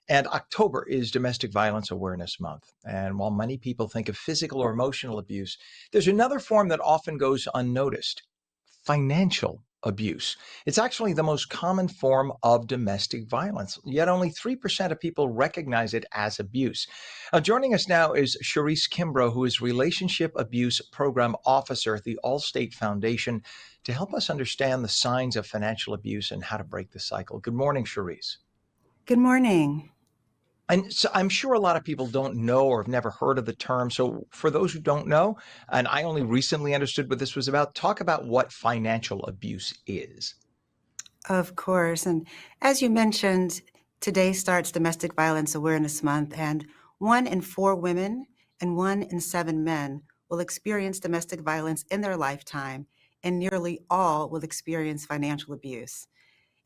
And October is Domestic Violence Awareness Month. And while many people think of physical or emotional abuse, there's another form that often goes unnoticed: financial abuse. It's actually the most common form of domestic violence, yet only 3% of people recognize it as abuse. Joining us now is Sharisse Kimbro, who is Relationship Abuse Program Officer at the Allstate Foundation, to help us understand the signs of financial abuse and how to break the cycle. Good morning, Sharisse. Good morning. And so I'm sure a lot of people don't know or have never heard of the term. So for those who don't know, and I only recently understood what this was about, talk about what financial abuse is. Of course. And as you mentioned, today starts Domestic Violence Awareness Month, and 1 in 4 women and 1 in 7 men will experience domestic violence in their lifetime, and nearly all will experience financial abuse.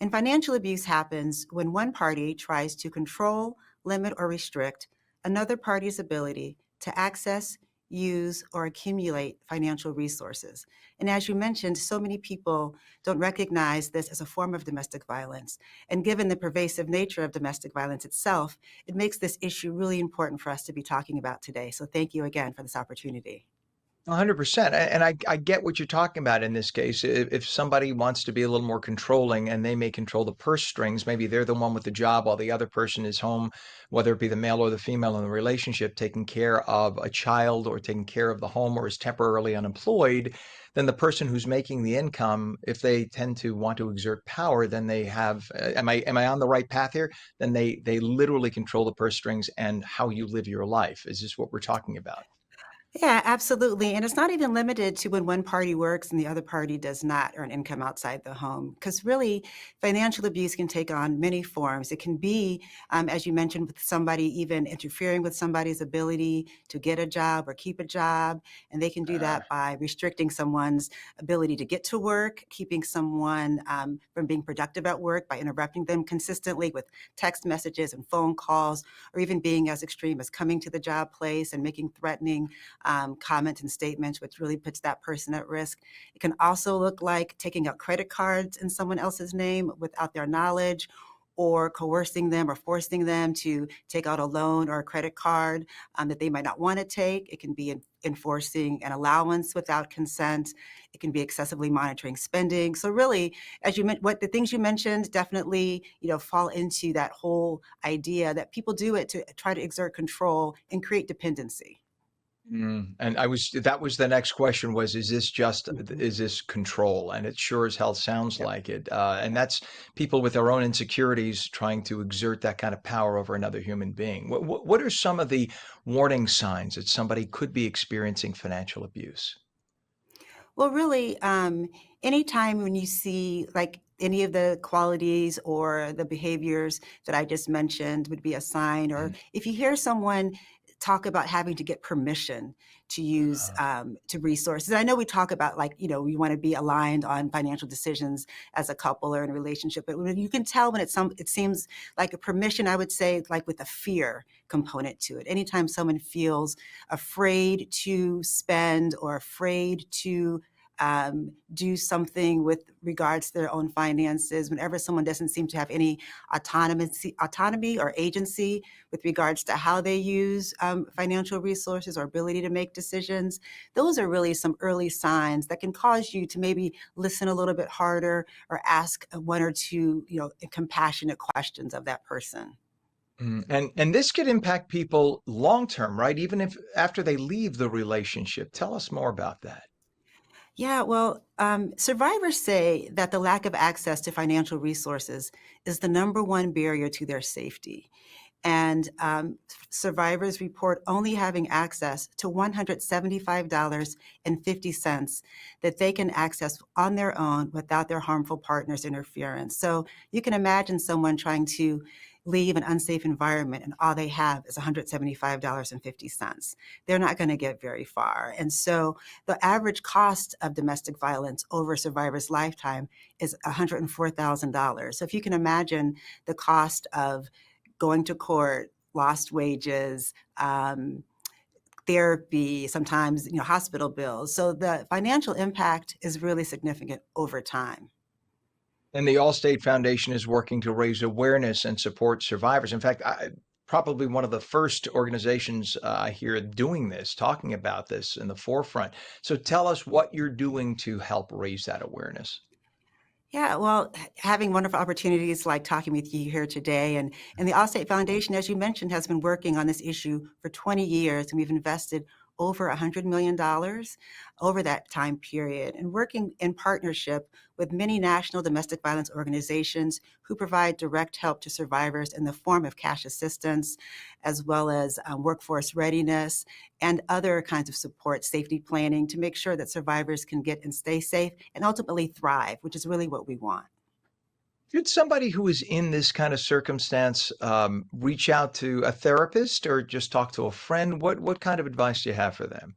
And financial abuse happens when one party tries to control, limit, or restrict another party's ability to access, use, or accumulate financial resources. And as you mentioned, so many people don't recognize this as a form of domestic violence. And given the pervasive nature of domestic violence itself, it makes this issue really important for us to be talking about today. So thank you again for this opportunity. 100%. And I get what you're talking about in this case. If somebody wants to be a little more controlling and they may control the purse strings, maybe they're the one with the job while the other person is home, whether it be the male or the female in the relationship, taking care of a child or taking care of the home or is temporarily unemployed, then the person who's making the income, if they tend to want to exert power, then they have, am I on the right path here? Then they literally control the purse strings and how you live your life. Is this what we're talking about? Yeah, absolutely. And it's not even limited to when one party works and the other party does not earn income outside the home. Because really, financial abuse can take on many forms. It can be, as you mentioned, with somebody even interfering with somebody's ability to get a job or keep a job. And they can do Uh, that by restricting someone's ability to get to work, keeping someone from being productive at work by interrupting them consistently with text messages and phone calls, or even being as extreme as coming to the job place and making threatening comments and statements, which really puts that person at risk. It can also look like taking out credit cards in someone else's name without their knowledge, or coercing them or forcing them to take out a loan or a credit card that they might not want to take. It can be enforcing an allowance without consent. It can be excessively monitoring spending. So really, as you what the things you mentioned definitely, fall into that whole idea that people do it to try to exert control and create dependency. And that was the next question was, Mhm. is this control? And it sure as hell sounds Yep. like it. And that's people with their own insecurities trying to exert that kind of power over another human being. What are some of the warning signs that somebody could be experiencing financial abuse? Well, really, anytime when you see like any of the qualities or the behaviors that I just mentioned would be a sign, or Mhm. if you hear someone talk about having to get permission to use to resources. I know we talk about like, we want to be aligned on financial decisions as a couple or in a relationship, but when you can tell when it seems like a permission, I would say like with a fear component to it. Anytime someone feels afraid to spend or afraid to do something with regards to their own finances, whenever someone doesn't seem to have any autonomy or agency with regards to how they use financial resources or ability to make decisions, those are really some early signs that can cause you to maybe listen a little bit harder or ask one or two, compassionate questions of that person. And this could impact people long term, right? Even if after they leave the relationship. Tell us more about that. Yeah, well, survivors say that the lack of access to financial resources is the number one barrier to their safety. And survivors report only having access to $175.50 that they can access on their own without their harmful partner's interference. So you can imagine someone trying to leave an unsafe environment and all they have is $175.50. They're not going to get very far. And so the average cost of domestic violence over a survivor's lifetime is $104,000. So if you can imagine the cost of going to court, lost wages, therapy, sometimes hospital bills. So the financial impact is really significant over time. And the Allstate Foundation is working to raise awareness and support survivors. In fact, probably one of the first organizations I hear doing this, talking about this in the forefront. So tell us what you're doing to help raise that awareness. Yeah, well, having wonderful opportunities like talking with you here today, and the Allstate Foundation, as you mentioned, has been working on this issue for 20 years, and we've invested over $100 million over that time period, and working in partnership with many national domestic violence organizations who provide direct help to survivors in the form of cash assistance, as well as workforce readiness and other kinds of support, safety planning to make sure that survivors can get and stay safe and ultimately thrive, which is really what we want. Should somebody who is in this kind of circumstance reach out to a therapist or just talk to a friend? What kind of advice do you have for them?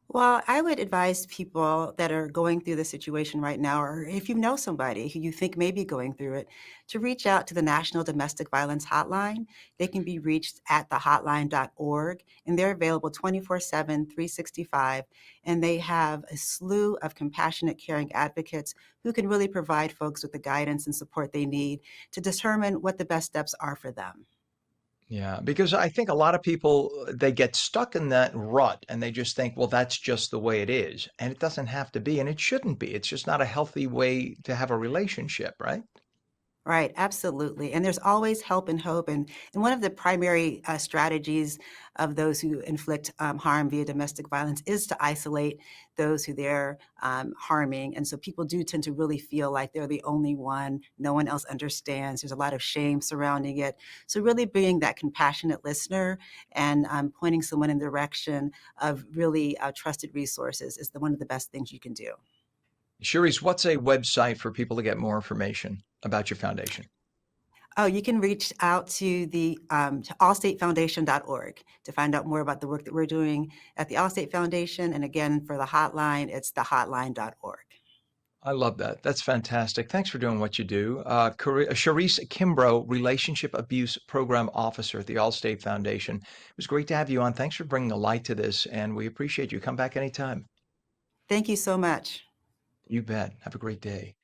Well, I would advise people that are going through the situation right now, or if you know somebody who you think may be going through it, to reach out to the National Domestic Violence Hotline. They can be reached at thehotline.org, and they're available 24/7, 365. And they have a slew of compassionate, caring advocates who can really provide folks with the guidance and support they need to determine what the best steps are for them. Yeah, because I think a lot of people they get stuck in that rut and they just think, well, that's just the way it is. And it doesn't have to be, and it shouldn't be. It's just not a healthy way to have a relationship, right? Right, absolutely. And there's always help and hope. And one of the primary strategies of those who inflict harm via domestic violence is to isolate those who they're harming. And so people do tend to really feel like they're the only one. No one else understands. There's a lot of shame surrounding it. So, really being that compassionate listener and pointing someone in the direction of really trusted resources is one of the best things you can do. Sharice, what's a website for people to get more information about your foundation? Oh, you can reach out to the to allstatefoundation.org to find out more about the work that we're doing at the Allstate Foundation. And again, for the hotline, it's thehotline.org. I love that. That's fantastic. Thanks for doing what you do. Sharisse Kimbro, Relationship Abuse Program Officer at the Allstate Foundation. It was great to have you on. Thanks for bringing a light to this, and we appreciate you. Come back anytime. Thank you so much. You bet. Have a great day.